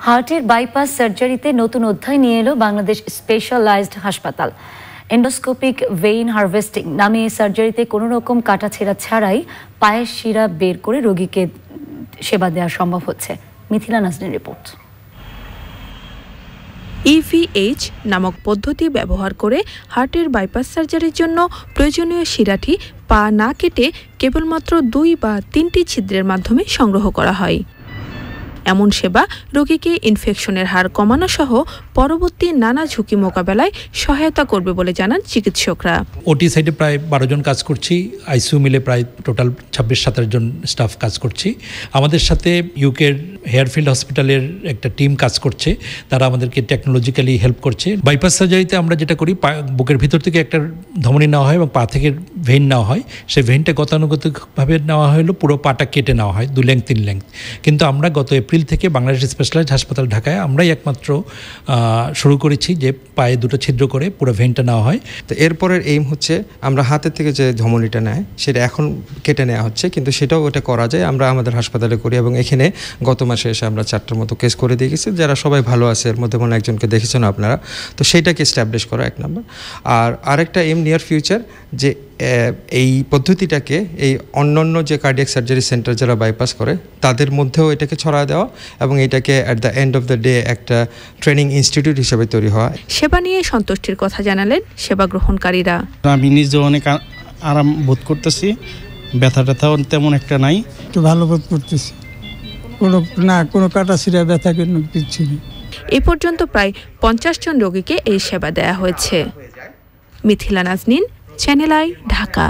হার্টের বাইপাস সার্জারিতে নতুন অধ্যায় নিয়ে এলো বাংলাদেশ স্পেশালাইজড হাসপাতাল। এন্ডোস্কোপিক ভেইন হারভেস্টিং নামে এই সার্জারিতে কোনো রকম কাটাছেঁড়া ছাড়াই পায়ের শিরা বের করে রোগীকে সেবা দেওয়া সম্ভব হচ্ছে। মিথিলা নাজনীন রিপোর্ট। EVH নামক পদ্ধতি ব্যবহার করে হার্টের বাইপাস সার্জারির জন্য প্রয়োজনীয় শিরাটি পা না কেটে কেবলমাত্র 2 বা 3টি ছিদ্রের মাধ্যমে সংগ্রহ করা হয়। এমন সেবা রোগীকে ইনফেকশনের হার কমানো সহ পরবর্তী নানা ঝুঁকি মোকাবেলায় সহায়তা করবে বলে জানান চিকিৎসকরা। ওটি সাইডে প্রায় 12 জন কাজ করছি, আইসিইউ মিলে প্রায় টোটাল 26-27 জন স্টাফ কাজ করছি। আমাদের সাথে ইউকের হেয়ারফিল্ড হসপিটালের একটা টিম কাজ করছে, তারা আমাদেরকে টেকনোলজিক্যালি হেল্প করছে। বাইপাস সার্জারিতে আমরা যেটা করি, বুকের ভিতর থেকে একটা ধমনী নেওয়া হয় এবং পা থেকে ভেইন নেওয়া হয়। সেই ভেইনটা গতানুগতিকভাবে নেওয়া হলো, পুরো পাটা কেটে নেওয়া হয় 2 লেংথ 3 লেংথ। কিন্তু আমরা গত এপ্রিল থেকে বাংলাদেশ স্পেশালাইজড হাসপাতাল ঢাকায় আমরাই একমাত্র শুরু করেছি যে পায়ে 2টো ছিদ্র করে পুরো ভেইনটা নেওয়া হয়। তো এরপরের এইম হচ্ছে আমরা হাতের থেকে যে ধমনীটা নেয় সেটা এখন কেটে নেওয়া হচ্ছে, কিন্তু সেটাও ওটা করা যায়, আমরা আমাদের হাসপাতালে করি। এবং এখানে গত মাসে এসে আমরা 4টার মতো কেস করে দিয়ে গেছি, যারা সবাই ভালো আছে। এর মধ্যে মনে একজনকে দেখেছেন আপনারা। তো সেইটাকে এস্টাবলিশ করা 1 নম্বর। আর আরেকটা এম নিয়ার ফিউচার যে এই পদ্ধতিটাকে এই অন্যান্য যে কার্ডিয়াক সার্জারি সেন্টার যারা বাইপাস করে তাদের মধ্যেও এটাকে ছড়া দেওয়া এবং এটাকে at the end of the day একটা ট্রেনিং ইনস্টিটিউট হিসেবে তৈরি হওয়া। সেবা নিয়ে সন্তুষ্টির কথা জানালেন সেবা গ্রহণকারীরা। আমি নিজে অনেক আরাম বোধ করতেছি, ব্যথা ট্যাথাও তেমন একটা নাই, একটু ভালো বোধ করতেছি। কোনো কাটাছিড়া ব্যথা কিছু নেই। এ পর্যন্ত প্রায় 50 জন রোগীকে এই সেবা দেয়া হয়েছে। Mithila Naznin, channel I, Dhaka.